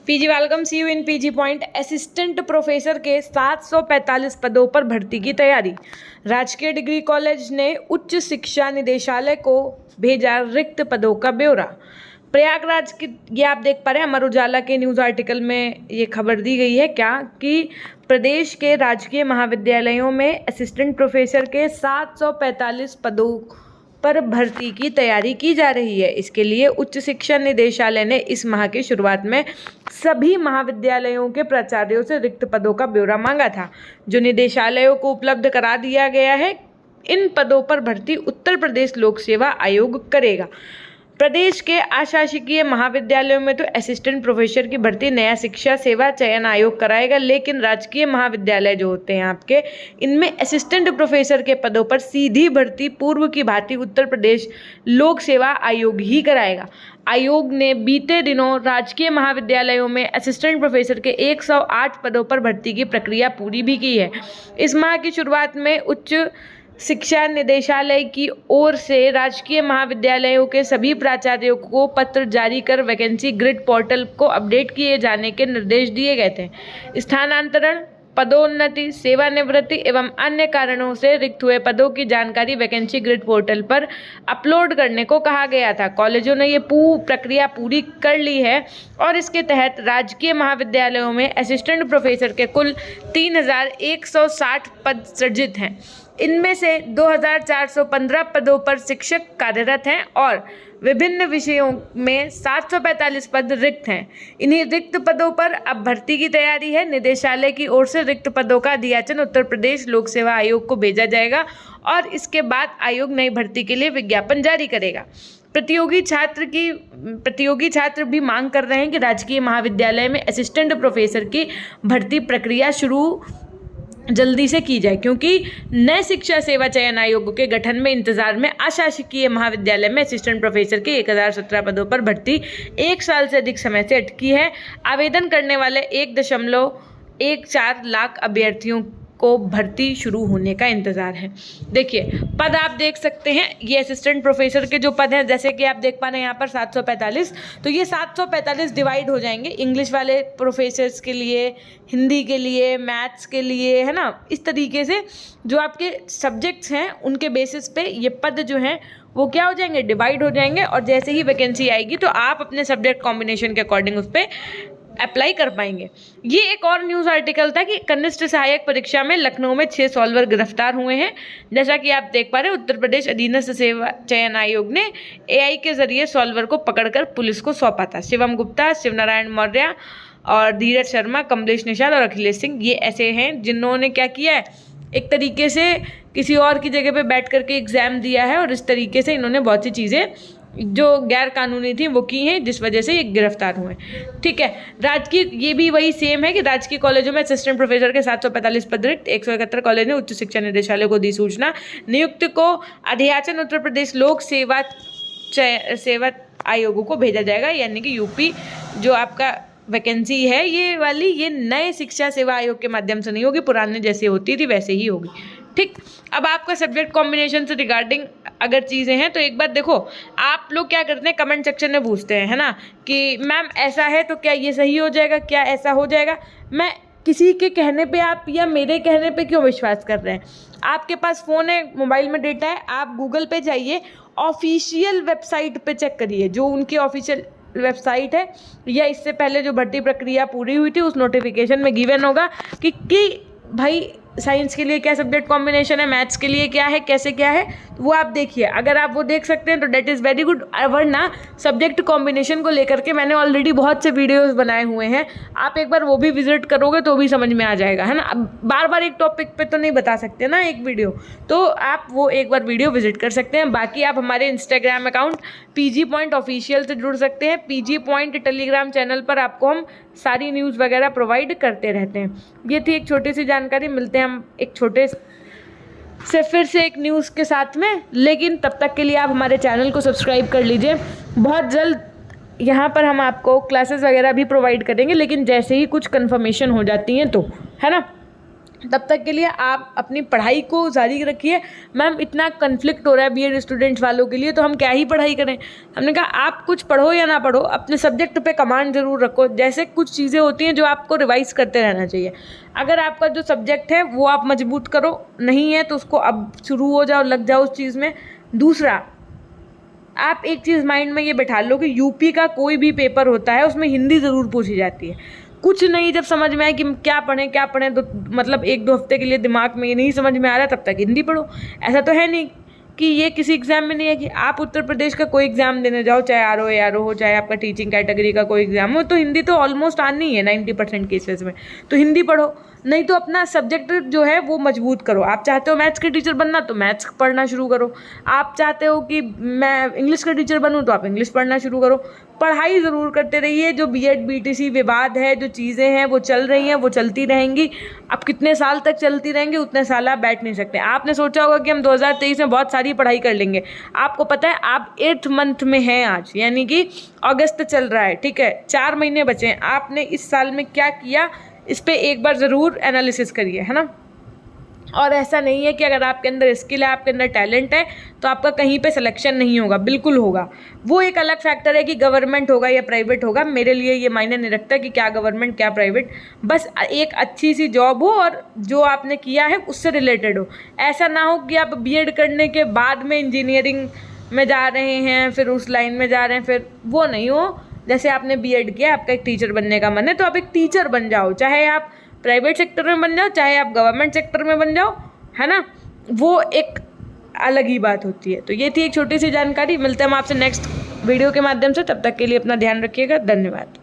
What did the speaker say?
PG welcome see you in PG point. Assistant professor के 745 पदों पर भर्ती की तैयारी। राजकीय डिग्री कॉलेज ने उच्च शिक्षा निदेशालय को भेजा रिक्त पदों का ब्यौरा। प्रयागराज की ये आप देख पा रहे हैं, अमर उजाला के न्यूज़ आर्टिकल में ये खबर दी गई है क्या कि प्रदेश के राजकीय महाविद्यालयों में असिस्टेंट प्रोफेसर के 745 पदों पर भर्ती की तैयारी की जा रही है। इसके लिए उच्च शिक्षा निदेशालय ने इस माह की शुरुआत में सभी महाविद्यालयों के प्राचार्यों से रिक्त पदों का ब्यौरा मांगा था, जो निदेशालयों को उपलब्ध करा दिया गया है। इन पदों पर भर्ती उत्तर प्रदेश लोक सेवा आयोग करेगा। प्रदेश के अशासकीय महाविद्यालयों में तो असिस्टेंट प्रोफेसर की भर्ती नया शिक्षा सेवा चयन आयोग कराएगा, लेकिन राजकीय महाविद्यालय जो होते हैं आपके, इनमें असिस्टेंट प्रोफेसर के पदों पर सीधी भर्ती पूर्व की भांति उत्तर प्रदेश लोक सेवा आयोग ही कराएगा। आयोग ने बीते दिनों राजकीय महाविद्यालयों में असिस्टेंट प्रोफेसर के 108 पदों पर भर्ती की प्रक्रिया पूरी भी की है। इस माह की शुरुआत में उच्च शिक्षा निदेशालय की ओर से राजकीय महाविद्यालयों के सभी प्राचार्यों को पत्र जारी कर वैकेंसी ग्रिड पोर्टल को अपडेट किए जाने के निर्देश दिए गए थे। स्थानांतरण, पदोन्नति, सेवानिवृत्ति एवं अन्य कारणों से रिक्त हुए पदों की जानकारी वैकेंसी ग्रिड पोर्टल पर अपलोड करने को कहा गया था। कॉलेजों ने ये प्रक्रिया पूरी कर ली है और इसके तहत राजकीय महाविद्यालयों में असिस्टेंट प्रोफेसर के कुल 3160 पद सृजित हैं। इनमें से 2415 पदों पर शिक्षक कार्यरत हैं और विभिन्न विषयों में 745 पद रिक्त हैं। इन्हीं रिक्त पदों पर अब भर्ती की तैयारी है। निदेशालय की ओर से रिक्त पदों का अध्याचन उत्तर प्रदेश लोक सेवा आयोग को भेजा जाएगा और इसके बाद आयोग नई भर्ती के लिए विज्ञापन जारी करेगा। प्रतियोगी छात्र भी मांग कर रहे हैं कि राजकीय महाविद्यालय में असिस्टेंट प्रोफेसर की भर्ती प्रक्रिया शुरू जल्दी से की जाए, क्योंकि नए शिक्षा सेवा चयन आयोग के गठन में इंतजार में अशासकीय महाविद्यालय में असिस्टेंट प्रोफेसर के 1017 पदों पर भर्ती 1 साल से अधिक समय से अटकी है। आवेदन करने वाले 1.14 लाख अभ्यर्थियों को भर्ती शुरू होने का इंतजार है। देखिए पद आप देख सकते हैं, ये असिस्टेंट प्रोफेसर के जो पद हैं, जैसे कि आप देख पा रहे हैं यहाँ पर 745, तो ये 745 डिवाइड हो जाएंगे इंग्लिश वाले प्रोफेसर्स के लिए, हिंदी के लिए, मैथ्स के लिए, है ना। इस तरीके से जो आपके सब्जेक्ट्स हैं उनके बेसिस पे ये पद जो हैं वो क्या हो जाएंगे, डिवाइड हो जाएंगे। और जैसे ही वैकेंसी आएगी तो आप अपने सब्जेक्ट कॉम्बिनेशन के अकॉर्डिंग उस पर अप्लाई कर पाएंगे। ये एक और न्यूज़ आर्टिकल था कि कनिष्ठ सहायक परीक्षा में लखनऊ में 6 सॉल्वर गिरफ्तार हुए हैं। जैसा कि आप देख पा रहे हैं, उत्तर प्रदेश अधीनस्थ सेवा चयन आयोग ने एआई के जरिए सॉल्वर को पकड़कर पुलिस को सौंपा था। शिवम गुप्ता, शिवनारायण मौर्य और धीरज शर्मा, कमलेश निषाद और अखिलेश सिंह, ये ऐसे हैं जिन्होंने क्या किया है, एक तरीके से किसी और की जगह पे बैठ करके एग्ज़ाम दिया है और इस तरीके से इन्होंने बहुत सी चीज़ें जो गैर कानूनी थी वो की हैं, जिस वजह से ये गिरफ्तार हुए। ठीक है, राजकीय ये भी वही सेम है कि राजकीय कॉलेजों में असिस्टेंट प्रोफेसर के 745 पद रिक्त। 171 कॉलेज ने उच्च शिक्षा निदेशालय को दी सूचना। नियुक्त को अध्याचन उत्तर प्रदेश लोक सेवा आयोगों को भेजा जाएगा, यानी कि यूपी जो आपका वैकेंसी है ये वाली, ये नए शिक्षा सेवा आयोग के माध्यम से नहीं होगी, पुराने जैसे होती थी वैसे ही होगी। ठीक, अब आपका सब्जेक्ट कॉम्बिनेशन से रिगार्डिंग अगर चीज़ें हैं तो एक बात देखो, आप लोग क्या करते हैं, कमेंट सेक्शन में पूछते हैं, है ना, कि मैम ऐसा है तो क्या ये सही हो जाएगा, क्या ऐसा हो जाएगा। मैं किसी के कहने पे आप या मेरे कहने पे क्यों विश्वास कर रहे हैं। आपके पास फ़ोन है, मोबाइल में डेटा है, आप गूगल पे जाइए, ऑफिशियल वेबसाइट पे चेक करिए, जो उनकी ऑफिशियल वेबसाइट है या इससे पहले जो भर्ती प्रक्रिया पूरी हुई थी उस नोटिफिकेशन में गिवन होगा कि भाई साइंस के लिए क्या सब्जेक्ट कॉम्बिनेशन है, मैथ्स के लिए क्या है, कैसे क्या है, तो वो आप देखिए। अगर आप वो देख सकते हैं तो डेट इज़ वेरी गुड। वरना सब्जेक्ट कॉम्बिनेशन को लेकर के मैंने ऑलरेडी बहुत से वीडियोस बनाए हुए हैं, आप एक बार वो भी विजिट करोगे तो भी समझ में आ जाएगा, है ना। अब बार बार एक टॉपिक पे तो नहीं बता सकते ना एक वीडियो, तो आप वो एक बार वीडियो विजिट कर सकते हैं। बाकी आप हमारे Instagram account PG point official से जुड़ सकते हैं। पीजी पॉइंट टेलीग्राम चैनल पर आपको हम सारी न्यूज़ वगैरह प्रोवाइड करते रहते हैं। ये थी एक छोटी सी जानकारी, मिलते हैं हम एक छोटे से फिर से एक न्यूज़ के साथ में, लेकिन तब तक के लिए आप हमारे चैनल को सब्सक्राइब कर लीजिए। बहुत जल्द यहाँ पर हम आपको क्लासेस वगैरह भी प्रोवाइड करेंगे, लेकिन जैसे ही कुछ कंफर्मेशन हो जाती हैं तो, है ना। तब तक के लिए आप अपनी पढ़ाई को जारी रखिए। मैम इतना कन्फ्लिक्ट हो रहा है बीएड स्टूडेंट्स वालों के लिए, तो हम क्या ही पढ़ाई करें। हमने कहा आप कुछ पढ़ो या ना पढ़ो, अपने सब्जेक्ट पे कमांड जरूर रखो। जैसे कुछ चीज़ें होती हैं जो आपको रिवाइज करते रहना चाहिए। अगर आपका जो सब्जेक्ट है वो आप मजबूत करो, नहीं है तो उसको अब शुरू हो जाओ, लग जाओ उस चीज़ में। दूसरा, आप एक चीज़ माइंड में ये बैठा लो कि यूपी का कोई भी पेपर होता है उसमें हिंदी ज़रूर पूछी जाती है। कुछ नहीं जब समझ में आए कि क्या पढ़ें तो मतलब 1-2 हफ्ते के लिए दिमाग में ये नहीं समझ में आ रहा तब तक हिंदी पढ़ो। ऐसा तो है नहीं कि ये किसी एग्ज़ाम में नहीं है कि आप उत्तर प्रदेश का कोई एग्ज़ाम देने जाओ, चाहे आरओ हो, चाहे आपका टीचिंग कैटेगरी का कोई एग्ज़ाम हो, तो हिंदी तो ऑलमोस्ट आनी ही है 90% केसेस में। तो हिंदी पढ़ो, नहीं तो अपना सब्जेक्ट जो है वो मजबूत करो। आप चाहते हो मैथ्स के टीचर बनना तो मैथ्स पढ़ना शुरू करो। आप चाहते हो कि मैं इंग्लिश का टीचर बनूं तो आप इंग्लिश पढ़ना शुरू करो। पढ़ाई ज़रूर करते रहिए। जो बीएड बीटीसी विवाद है, जो चीज़ें हैं वो चल रही हैं, वो चलती रहेंगी। अब कितने साल तक चलती रहेंगी, उतने साल आप बैठ नहीं सकते। आपने सोचा होगा कि हम 2023 में बहुत सारी पढ़ाई कर लेंगे। आपको पता है आप 8th मंथ में हैं आज, यानी कि अगस्त चल रहा है, ठीक है, 4 महीने बचे हैं। आपने इस साल में क्या किया, इस पे एक बार ज़रूर एनालिसिस करिए, है ना। और ऐसा नहीं है कि अगर आपके अंदर स्किल है, आपके अंदर टैलेंट है, तो आपका कहीं पे सिलेक्शन नहीं होगा, बिल्कुल होगा। वो एक अलग फैक्टर है कि गवर्नमेंट होगा या प्राइवेट होगा। मेरे लिए ये मायने नहीं रखता कि क्या गवर्नमेंट क्या प्राइवेट, बस एक अच्छी सी जॉब हो और जो आपने किया है उससे रिलेटेड हो। ऐसा ना हो कि आप बीएड करने के बाद में इंजीनियरिंग में जा रहे हैं, फिर उस लाइन में जा रहे हैं, फिर वो नहीं हो। जैसे आपने बीएड किया, आपका एक टीचर बनने का मन है, तो आप एक टीचर बन जाओ, चाहे आप प्राइवेट सेक्टर में बन जाओ, चाहे आप गवर्नमेंट सेक्टर में बन जाओ, है ना। वो एक अलग ही बात होती है। तो ये थी एक छोटी सी जानकारी। मिलते हैं हम आपसे नेक्स्ट वीडियो के माध्यम से, तब तक के लिए अपना ध्यान रखिएगा। धन्यवाद।